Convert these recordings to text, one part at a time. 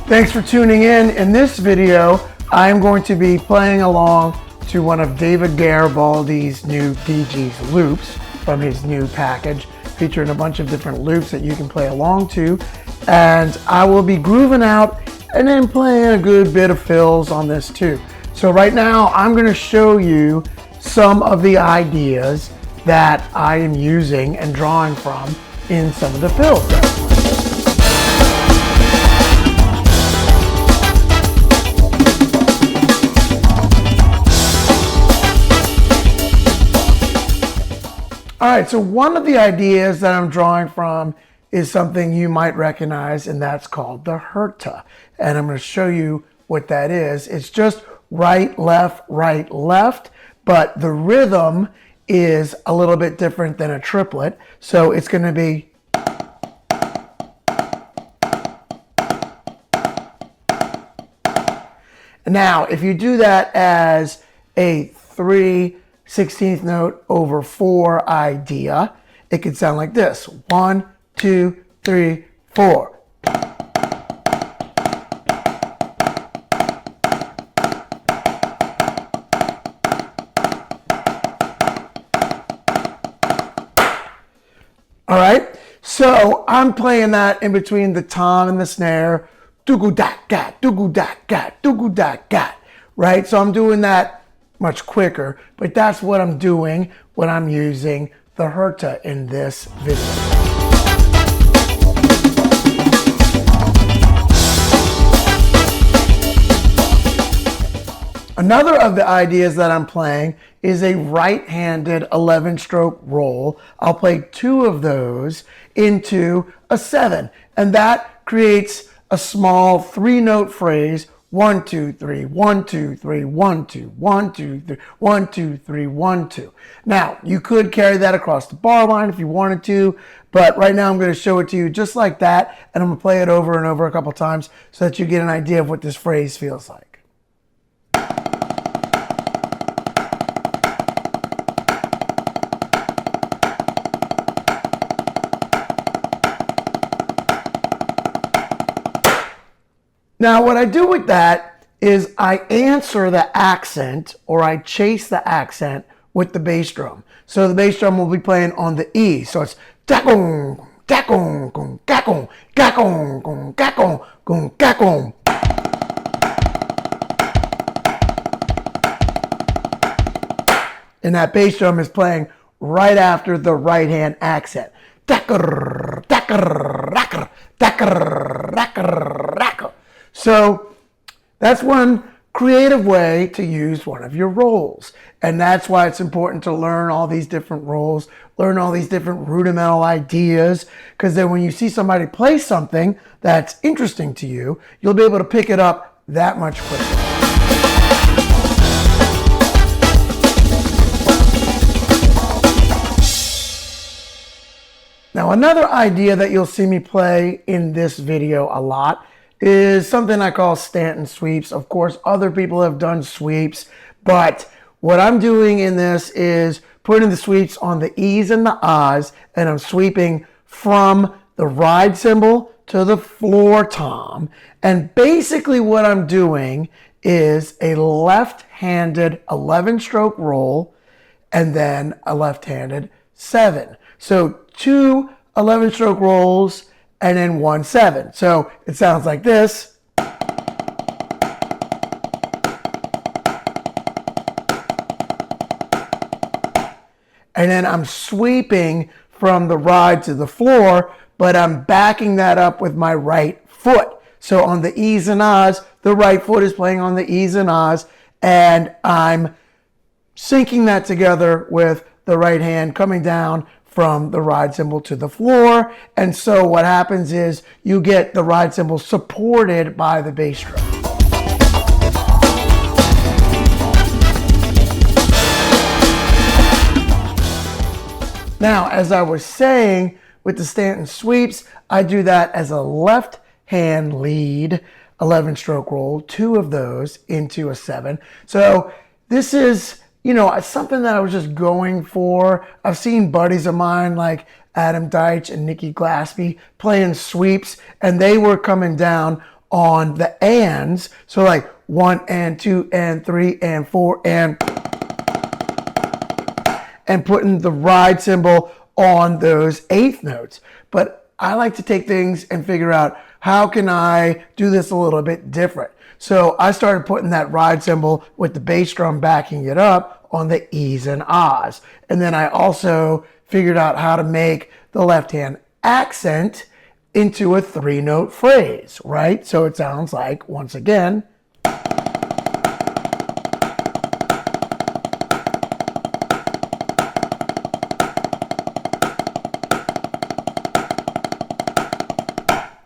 Thanks for tuning in. In this video, I'm going to be playing along to one of David Garibaldi's new DG'z Loopz from his new package, featuring a bunch of different loops that you can play along to. And I will be grooving out and then playing a good bit of fills on this too. So right now, I'm going to show you some of the ideas that I am using and drawing from in some of the fills. All right, so one of the ideas that I'm drawing from is something you might recognize, and that's called the Herta. And I'm going to show you what that is. It's just right, left, but the rhythm is a little bit different than a triplet. So it's going to be now, if you do that as a 3/16 note over 4 idea, it could sound like this. 1, 2, 3, 4. All right, so I'm playing that in between the tom and the snare. Do-gu-dat-gat, do-gu-dat-gat, do-gu-dat-gat, right? So I'm doing that much quicker, but that's what I'm doing when I'm using the Herta in this video. Another of the ideas that I'm playing is a right-handed 11-stroke roll. I'll play 2 of those into a 7, and that creates a small 3-note phrase. 1, 2, 3, 1, 2, 3, 1, 2, 1, 2, 3, 1, 2, 3, 1, 2. Now, you could carry that across the bar line if you wanted to, but right now I'm going to show it to you just like that, and I'm going to play it over and over a couple times so that you get an idea of what this phrase feels like. Now, what I do with that is I answer the accent, or I chase the accent with the bass drum. So the bass drum will be playing on the E. So it's da-gong, da-gong, gong, ga-gong, ga-gong, gong, ga-gong, gong, ga-gong. And that bass drum is playing right after the right hand accent. Da-gr, da-gr, da-gr, da-gr, da-gr, da-gr. So that's one creative way to use one of your rolls. And that's why it's important to learn all these different rolls, learn all these different rudimental ideas, because then when you see somebody play something that's interesting to you, you'll be able to pick it up that much quicker. Now, another idea that you'll see me play in this video a lot is something I call Stanton sweeps. Of course, other people have done sweeps, but what I'm doing in this is putting the sweeps on the E's and the I's, and I'm sweeping from the ride cymbal to the floor tom. And basically what I'm doing is a left-handed 11-stroke roll and then a left-handed 7. So 2 11-stroke rolls and then 1 7. So it sounds like this. And then I'm sweeping from the ride to the floor, but I'm backing that up with my right foot. So on the E's and I's, the right foot is playing on the E's and I's, and I'm syncing that together with the right hand coming down from the ride cymbal to the floor. And so what happens is you get the ride cymbal supported by the bass drum. Now, as I was saying, with the Stanton sweeps, I do that as a left hand lead 11-stroke roll, 2 of those into a 7. So this is, you know, something that I was just going for. I've seen buddies of mine like Adam Deitch and Nikki Glaspie playing sweeps, and they were coming down on the ands. So like 1 and 2 and 3 and 4 and putting the ride cymbal on those eighth notes. But I like to take things and figure out how can I do this a little bit different. So I started putting that ride cymbal with the bass drum backing it up on the E's and Ah's. And then I also figured out how to make the left hand accent into a 3-note phrase, right? So it sounds like, once again,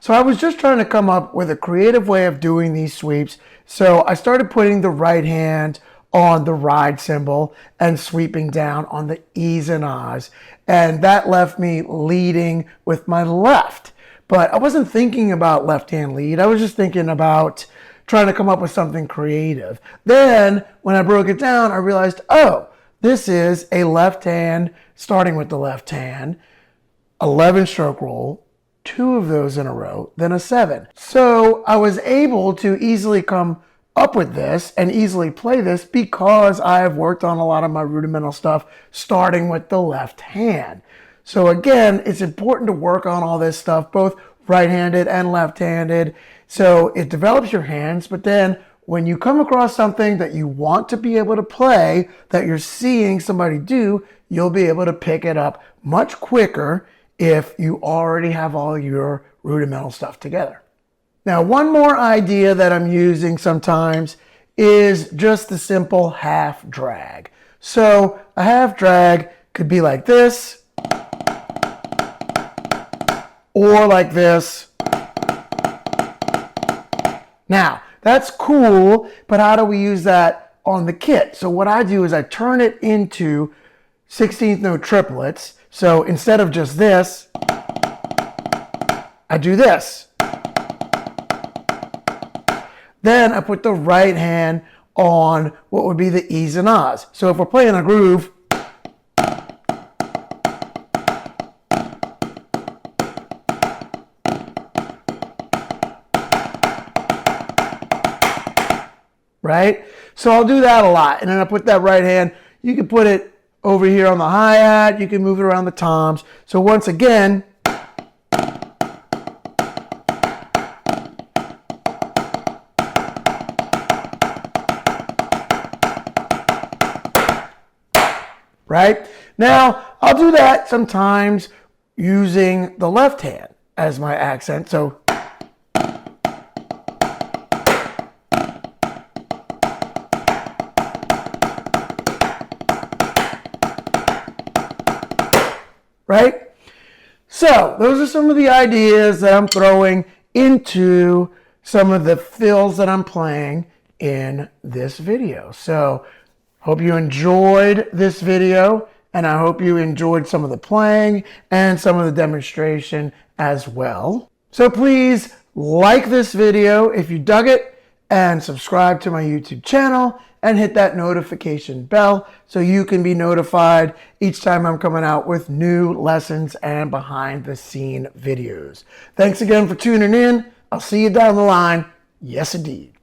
so I was just trying to come up with a creative way of doing these sweeps. So I started putting the right hand on the ride cymbal and sweeping down on the E's and Ah's. And that left me leading with my left. But I wasn't thinking about left hand lead. I was just thinking about trying to come up with something creative. Then when I broke it down, I realized, oh, this is a left hand, starting with the left hand, 11 stroke roll, 2 of those in a row, then a 7. So I was able to easily come up with this and easily play this because I have worked on a lot of my rudimental stuff starting with the left hand. So again, it's important to work on all this stuff, both right-handed and left-handed. So it develops your hands, but then when you come across something that you want to be able to play, that you're seeing somebody do, you'll be able to pick it up much quicker if you already have all your rudimental stuff together. Now, one more idea that I'm using sometimes is just the simple half drag. So a half drag could be like this, or like this. Now, that's cool, but how do we use that on the kit? So what I do is I turn it into 16th note triplets. So instead of just this, I do this. Then I put the right hand on what would be the E's and Ah's. So if we're playing a groove, right? So I'll do that a lot. And then I put that right hand, you can put it over here on the hi-hat, you can move it around the toms. So once again, right? Now, I'll do that sometimes using the left hand as my accent. So right? So those are some of the ideas that I'm throwing into some of the fills that I'm playing in this video. So hope you enjoyed this video, and I hope you enjoyed some of the playing and some of the demonstration as well. So please like this video if you dug it, and subscribe to my YouTube channel and hit that notification bell so you can be notified each time I'm coming out with new lessons and behind the scene videos. Thanks again for tuning in. I'll see you down the line. Yes, indeed.